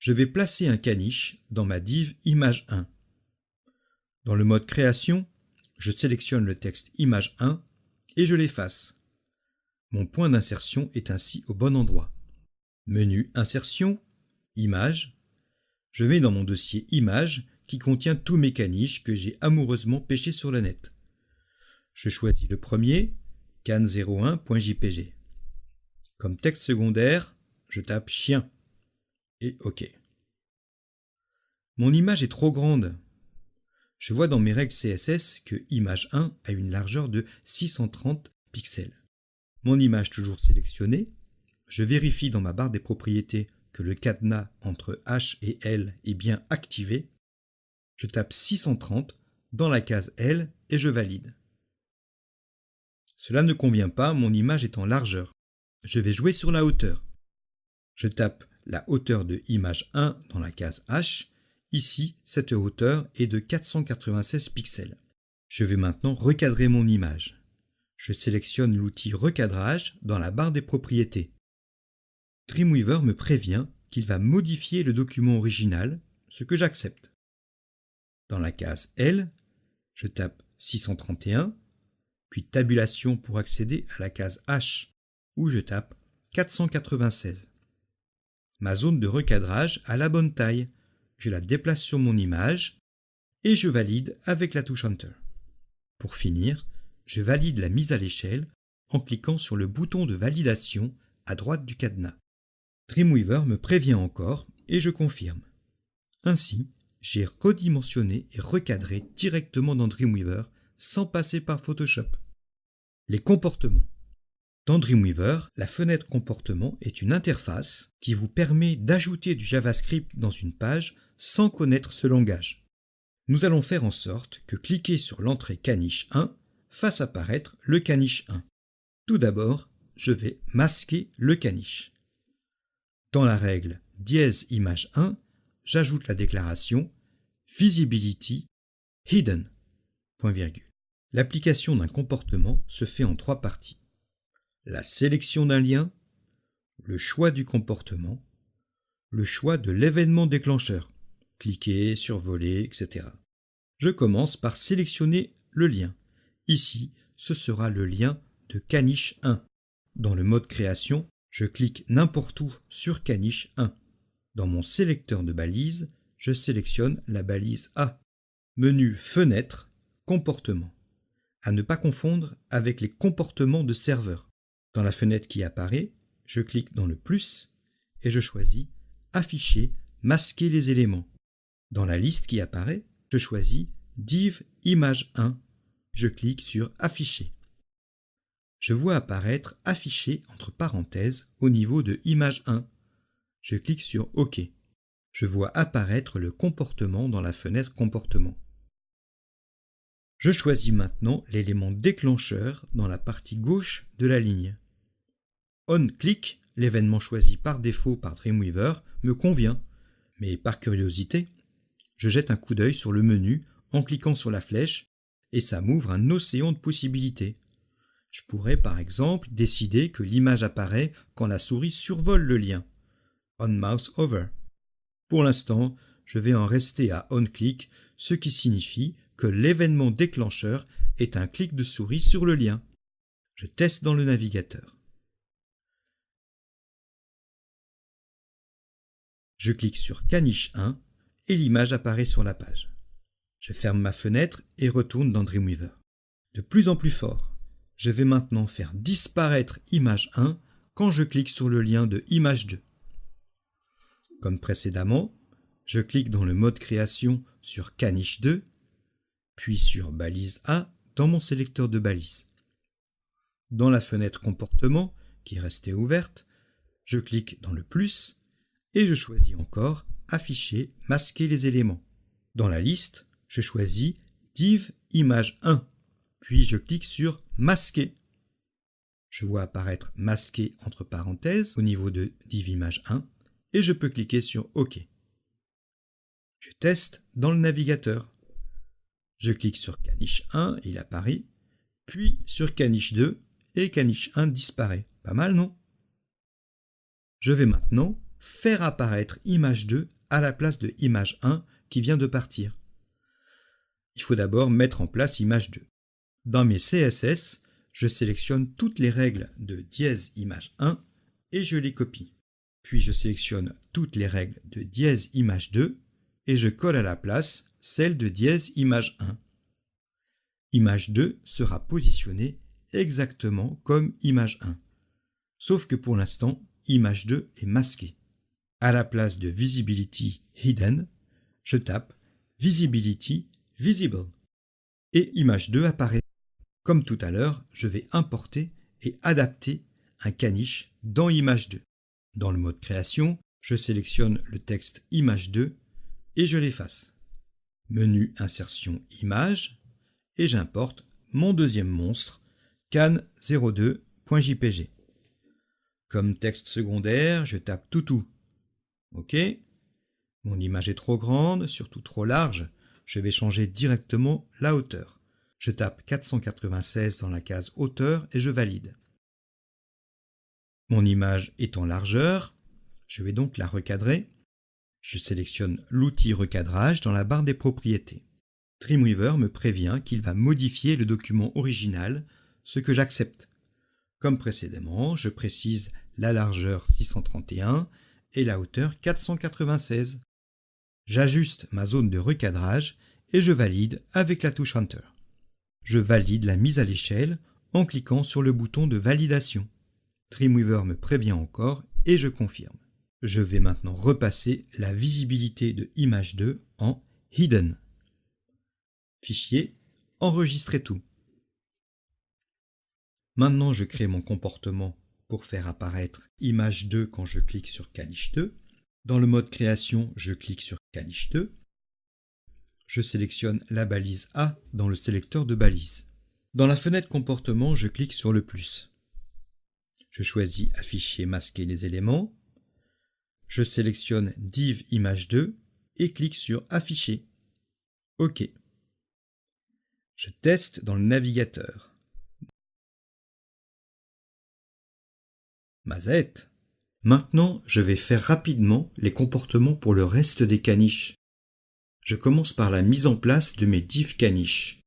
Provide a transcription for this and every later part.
Je vais placer un caniche dans ma div image 1. Dans le mode création, je sélectionne le texte image 1 et je l'efface. Mon point d'insertion est ainsi au bon endroit. Menu Insertion, Images. Je vais dans mon dossier Images qui contient tous mes caniches que j'ai amoureusement pêchés sur le net. Je choisis le premier, can01.jpg. Comme texte secondaire, je tape chien et OK. Mon image est trop grande. Je vois dans mes règles CSS que image 1 a une largeur de 630 pixels. Mon image toujours sélectionnée, je vérifie dans ma barre des propriétés que le cadenas entre H et L est bien activé. Je tape 630 dans la case L et je valide. Cela ne convient pas, mon image est en largeur. Je vais jouer sur la hauteur. Je tape la hauteur de image 1 dans la case H. Ici, cette hauteur est de 496 pixels. Je vais maintenant recadrer mon image. Je sélectionne l'outil recadrage dans la barre des propriétés. Dreamweaver me prévient qu'il va modifier le document original, ce que j'accepte. Dans la case L, je tape 631, puis tabulation pour accéder à la case H, où je tape 496. Ma zone de recadrage a la bonne taille. Je la déplace sur mon image et je valide avec la touche Enter. Pour finir, je valide la mise à l'échelle en cliquant sur le bouton de validation à droite du cadenas. Dreamweaver me prévient encore et je confirme. Ainsi, j'ai redimensionné et recadré directement dans Dreamweaver sans passer par Photoshop. Les comportements. Dans Dreamweaver, la fenêtre comportement est une interface qui vous permet d'ajouter du JavaScript dans une page sans connaître ce langage. Nous allons faire en sorte que cliquer sur l'entrée caniche 1 fasse apparaître le caniche 1. Tout d'abord, je vais masquer le caniche. Dans la règle dièse image 1, j'ajoute la déclaration visibility hidden. L'application d'un comportement se fait en 3 parties. La sélection d'un lien, le choix du comportement, le choix de l'événement déclencheur, cliquer, survoler, etc. Je commence par sélectionner le lien. Ici, ce sera le lien de caniche 1. Dans le mode création, je clique n'importe où sur caniche 1. Dans mon sélecteur de balises, je sélectionne la balise A. Menu Fenêtre, Comportement. À ne pas confondre avec les comportements de serveur. Dans la fenêtre qui apparaît, je clique dans le plus et je choisis Afficher, masquer les éléments. Dans la liste qui apparaît, je choisis div image 1. Je clique sur Afficher. Je vois apparaître Afficher entre parenthèses au niveau de image 1. Je clique sur OK. Je vois apparaître le comportement dans la fenêtre Comportement. Je choisis maintenant l'élément déclencheur dans la partie gauche de la ligne. OnClick, l'événement choisi par défaut par Dreamweaver, me convient, mais par curiosité, je jette un coup d'œil sur le menu en cliquant sur la flèche et ça m'ouvre un océan de possibilités. Je pourrais par exemple décider que l'image apparaît quand la souris survole le lien. On Mouse Over. Pour l'instant, je vais en rester à OnClick, ce qui signifie que l'événement déclencheur est un clic de souris sur le lien. Je teste dans le navigateur. Je clique sur Caniche 1 et l'image apparaît sur la page. Je ferme ma fenêtre et retourne dans Dreamweaver. De plus en plus fort, je vais maintenant faire disparaître image 1 quand je clique sur le lien de image 2. Comme précédemment, je clique dans le mode création sur Caniche 2, puis sur balise A dans mon sélecteur de balises. Dans la fenêtre comportement, qui est restée ouverte, je clique dans le plus et je choisis encore Afficher, masquer les éléments. Dans la liste, je choisis div image 1, puis je clique sur masquer. Je vois apparaître masqué entre parenthèses au niveau de div image 1 et je peux cliquer sur OK. Je teste dans le navigateur. Je clique sur Caniche 1, il apparaît, puis sur Caniche 2 et Caniche 1 disparaît. Pas mal, non? Je vais maintenant faire apparaître image 2 à la place de image 1 qui vient de partir. Il faut d'abord mettre en place image 2. Dans mes CSS, je sélectionne toutes les règles de dièse image 1 et je les copie. Puis je sélectionne toutes les règles de dièse image 2 et je colle à la place celle de dièse image 1. Image 2 sera positionnée exactement comme image 1. Sauf que pour l'instant, image 2 est masquée. À la place de Visibility Hidden, je tape Visibility Visible. Et image 2 apparaît. Comme tout à l'heure, je vais importer et adapter un caniche dans image 2. Dans le mode création, je sélectionne le texte image 2 et je l'efface. Menu insertion image et j'importe mon deuxième monstre can02.jpg. Comme texte secondaire, je tape toutou. OK. Mon image est trop grande, surtout trop large. Je vais changer directement la hauteur. Je tape 496 dans la case hauteur et je valide. Mon image est en largeur. Je vais donc la recadrer. Je sélectionne l'outil recadrage dans la barre des propriétés. Dreamweaver me prévient qu'il va modifier le document original, ce que j'accepte. Comme précédemment, je précise la largeur 631 et la hauteur 496. J'ajuste ma zone de recadrage et je valide avec la touche Enter. Je valide la mise à l'échelle en cliquant sur le bouton de validation. Dreamweaver me prévient encore et je confirme. Je vais maintenant repasser la visibilité de image 2 en Hidden. Fichier, enregistrer tout. Maintenant, je crée mon comportement pour faire apparaître image 2 quand je clique sur Caniche 2. Dans le mode création, je clique sur Caniche 2. Je sélectionne la balise A dans le sélecteur de balises. Dans la fenêtre comportement, je clique sur le plus. Je choisis Afficher, masquer les éléments. Je sélectionne Div image 2 et clique sur Afficher. OK. Je teste dans le navigateur. Mazette. Maintenant, je vais faire rapidement les comportements pour le reste des caniches. Je commence par la mise en place de mes divs caniches.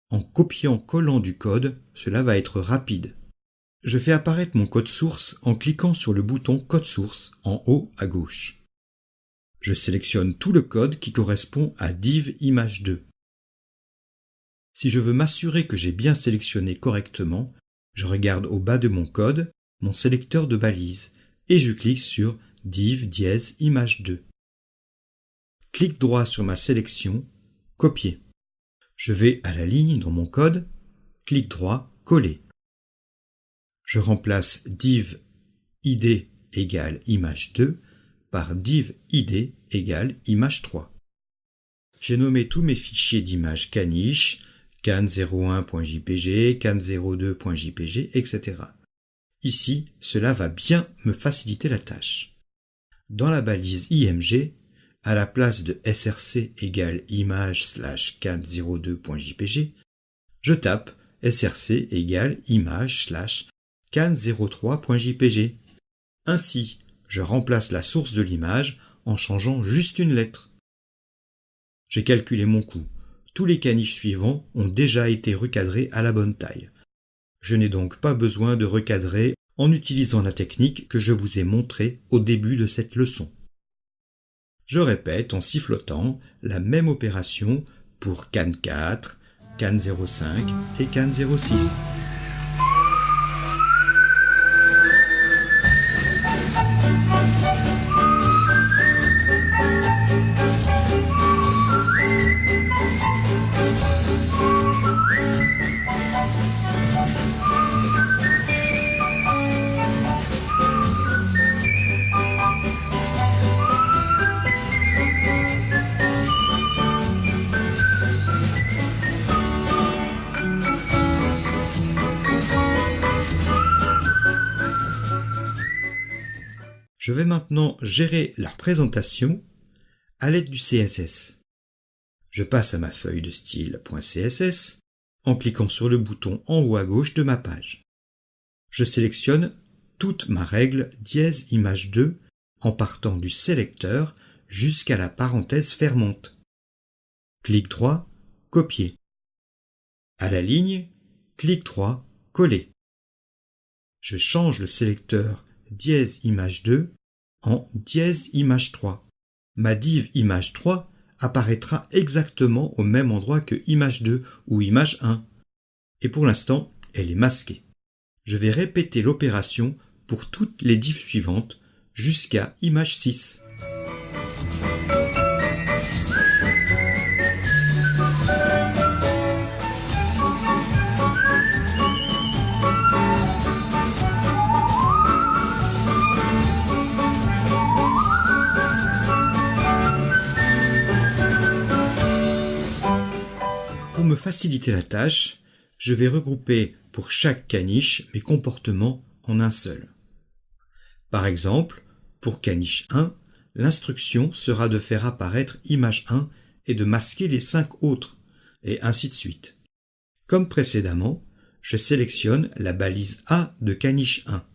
En copiant-collant du code, cela va être rapide. Je fais apparaître mon code source en cliquant sur le bouton Code source en haut à gauche. Je sélectionne tout le code qui correspond à div image 2. Si je veux m'assurer que j'ai bien sélectionné correctement, je regarde au bas de mon code mon sélecteur de balises et je clique sur div dièse image 2. Clic droit sur ma sélection, copier. Je vais à la ligne dans mon code, clic droit, coller. Je remplace div id égale image 2 par div id égale image 3. J'ai nommé tous mes fichiers d'images caniche, can01.jpg, can02.jpg, etc. Ici, cela va bien me faciliter la tâche. Dans la balise img, à la place de src égale image/can02.jpg, je tape src égale image/can03.jpg. Ainsi, je remplace la source de l'image en changeant juste une lettre. J'ai calculé mon coût. Tous les caniches suivants ont déjà été recadrés à la bonne taille. Je n'ai donc pas besoin de recadrer en utilisant la technique que je vous ai montrée au début de cette leçon. Je répète en sifflotant la même opération pour can 4, can 05 et can 06. Je vais maintenant gérer la représentation à l'aide du CSS. Je passe à ma feuille de style .css en cliquant sur le bouton en haut à gauche de ma page. Je sélectionne toute ma règle dièse image 2 en partant du sélecteur jusqu'à la parenthèse fermante. Clic droit, copier. À la ligne, clic droit, coller. Je change le sélecteur dièse image 2 en dièse image 3. Ma div image 3 apparaîtra exactement au même endroit que image 2 ou image 1. Et pour l'instant, elle est masquée. Je vais répéter l'opération pour toutes les divs suivantes jusqu'à image 6. Pour me faciliter la tâche, je vais regrouper pour chaque caniche mes comportements en un seul. Par exemple, pour caniche 1, l'instruction sera de faire apparaître image 1 et de masquer les 5 autres, et ainsi de suite. Comme précédemment, je sélectionne la balise A de caniche 1,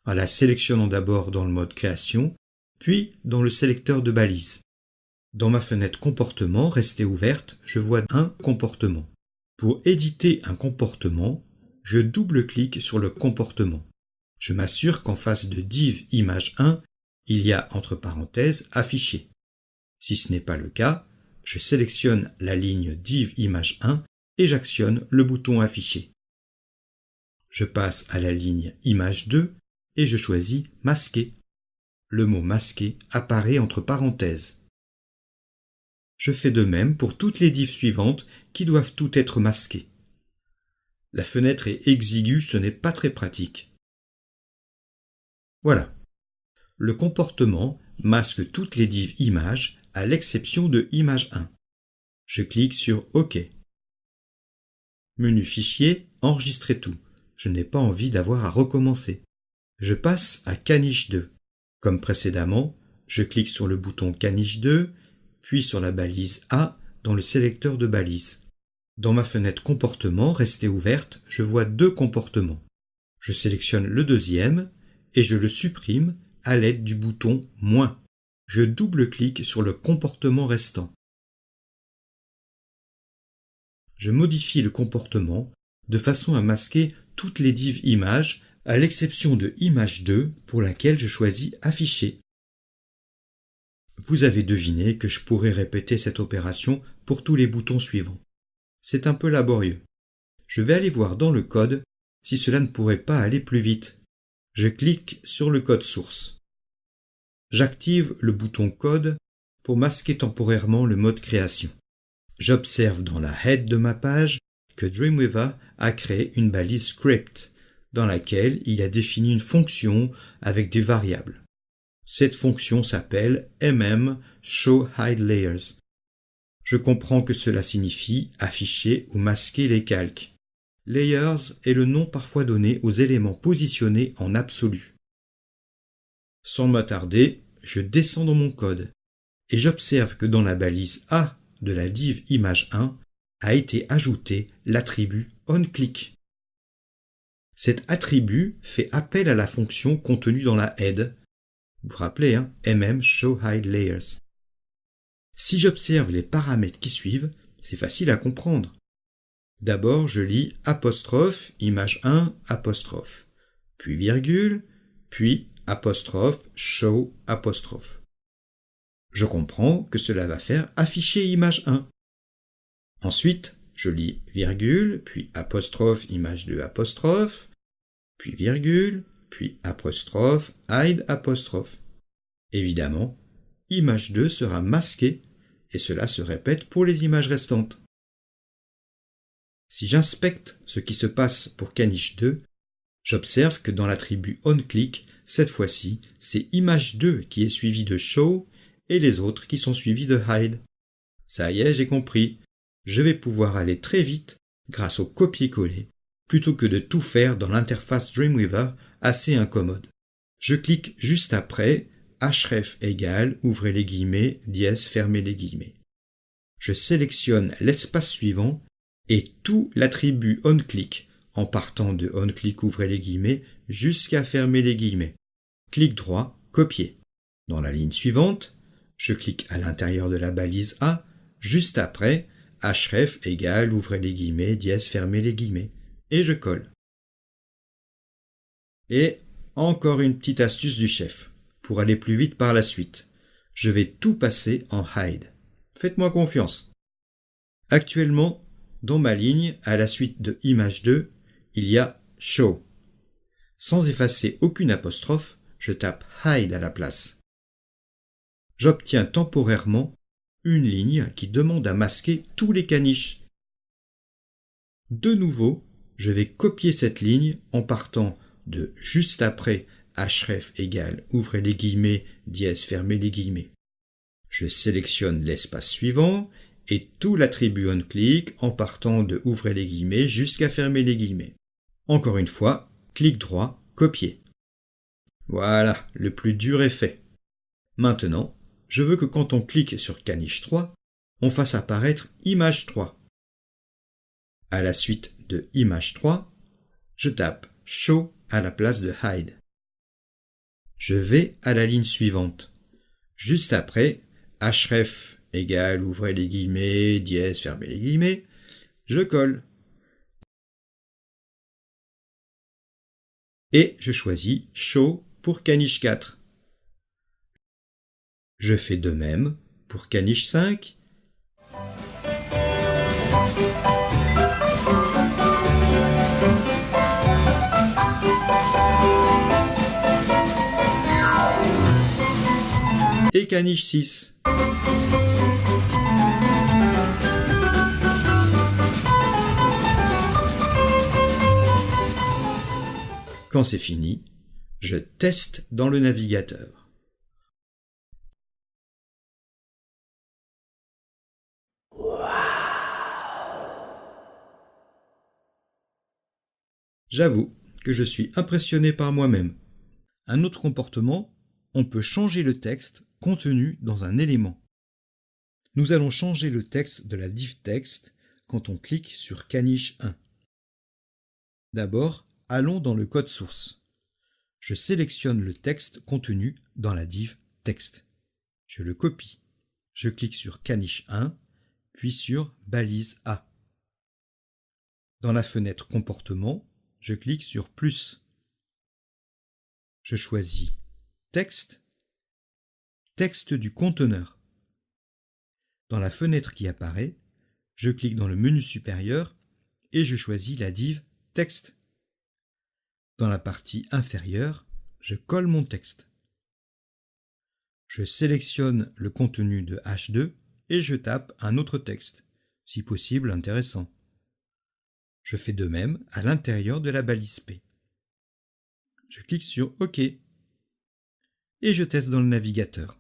en la sélectionnant d'abord dans le mode création, puis dans le sélecteur de balise. Dans ma fenêtre comportement restée ouverte, je vois un comportement. Pour éditer un comportement, je double-clique sur le comportement. Je m'assure qu'en face de div image 1, il y a entre parenthèses affiché. Si ce n'est pas le cas, je sélectionne la ligne div image 1 et j'actionne le bouton afficher. Je passe à la ligne image 2 et je choisis masquer. Le mot masquer apparaît entre parenthèses. Je fais de même pour toutes les divs suivantes qui doivent toutes être masquées. La fenêtre est exiguë, ce n'est pas très pratique. Voilà. Le comportement masque toutes les divs images à l'exception de image 1. Je clique sur OK. Menu Fichier, enregistrer tout. Je n'ai pas envie d'avoir à recommencer. Je passe à caniche 2. Comme précédemment, je clique sur le bouton caniche 2, puis sur la balise A dans le sélecteur de balise. Dans ma fenêtre comportement restée ouverte, je vois 2 comportements. Je sélectionne le deuxième et je le supprime à l'aide du bouton moins. Je double-clique sur le comportement restant. Je modifie le comportement de façon à masquer toutes les divs images à l'exception de image 2 pour laquelle je choisis afficher. Vous avez deviné que je pourrais répéter cette opération pour tous les boutons suivants. C'est un peu laborieux. Je vais aller voir dans le code si cela ne pourrait pas aller plus vite. Je clique sur le code source. J'active le bouton code pour masquer temporairement le mode création. J'observe dans la head de ma page que Dreamweaver a créé une balise script dans laquelle il a défini une fonction avec des variables. Cette fonction s'appelle showHideLayers. Je comprends que cela signifie afficher ou masquer les calques. Layers est le nom parfois donné aux éléments positionnés en absolu. Sans m'attarder, je descends dans mon code et j'observe que dans la balise A de la div image 1 a été ajouté l'attribut onClick. Cet attribut fait appel à la fonction contenue dans la head. Vous vous rappelez, showHideLayers. Si j'observe les paramètres qui suivent, c'est facile à comprendre. D'abord, je lis apostrophe, image 1, apostrophe, puis virgule, puis apostrophe, show, apostrophe. Je comprends que cela va faire afficher image 1. Ensuite, je lis virgule, puis apostrophe, image 2, apostrophe, puis virgule, puis apostrophe, hide, apostrophe. Évidemment, image 2 sera masquée et cela se répète pour les images restantes. Si j'inspecte ce qui se passe pour caniche 2, j'observe que dans l'attribut onClick, cette fois-ci, c'est image 2 qui est suivi de show et les autres qui sont suivis de hide. Ça y est, j'ai compris. Je vais pouvoir aller très vite grâce au copier-coller plutôt que de tout faire dans l'interface Dreamweaver assez incommode. Je clique juste après href égale, ouvrez les guillemets, dièse, fermez les guillemets. Je sélectionne l'espace suivant et tout l'attribut onClick en partant de onClick, ouvrez les guillemets, jusqu'à fermer les guillemets. Clic droit, copier. Dans la ligne suivante, Je clique à l'intérieur de la balise A, juste après, href égale, ouvrez les guillemets, dièse, fermez les guillemets, et je colle. Et encore une petite astuce du chef, pour aller plus vite par la suite. Je vais tout passer en hide. Faites-moi confiance. Actuellement, dans ma ligne, à la suite de image 2, il y a show. Sans effacer aucune apostrophe, je tape hide à la place. J'obtiens temporairement une ligne qui demande à masquer tous les caniches. De nouveau, je vais copier cette ligne en partant de juste après href égale, ouvrez les guillemets, dièse, fermez les guillemets. Je sélectionne l'espace suivant et tout l'attribut onClick en partant de ouvrez les guillemets jusqu'à fermer les guillemets. Encore une fois, clic droit, copier. Voilà, le plus dur est fait. Maintenant, je veux que quand on clique sur caniche 3, on fasse apparaître image 3. À la suite de image 3, je tape show à la place de hide. Je vais à la ligne suivante. Juste après, href égale, ouvrez les guillemets, dièse, fermez les guillemets, je colle. Et je choisis show pour caniche 4. Je fais de même pour caniche 5. Et caniche 6. Quand c'est fini, je teste dans le navigateur. J'avoue que je suis impressionné par moi-même. Un autre comportement, on peut changer le texte contenu dans un élément. Nous allons changer le texte de la div texte quand on clique sur caniche 1. D'abord, allons dans le code source. Je sélectionne le texte contenu dans la div texte. Je le copie. Je clique sur caniche 1, puis sur balise A. Dans la fenêtre comportement, je clique sur plus. Je choisis texte, texte du conteneur. Dans la fenêtre qui apparaît, je clique dans le menu supérieur et je choisis la div texte. Dans la partie inférieure, je colle mon texte. Je sélectionne le contenu de H2 et je tape un autre texte, si possible intéressant. Je fais de même à l'intérieur de la balise P. Je clique sur OK et je teste dans le navigateur.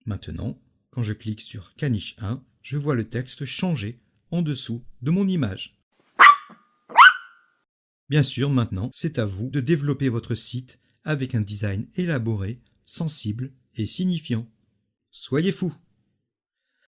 Maintenant, quand je clique sur caniche 1, je vois le texte changer en dessous de mon image. Bien sûr, maintenant, c'est à vous de développer votre site avec un design élaboré, sensible et signifiant. Soyez fous!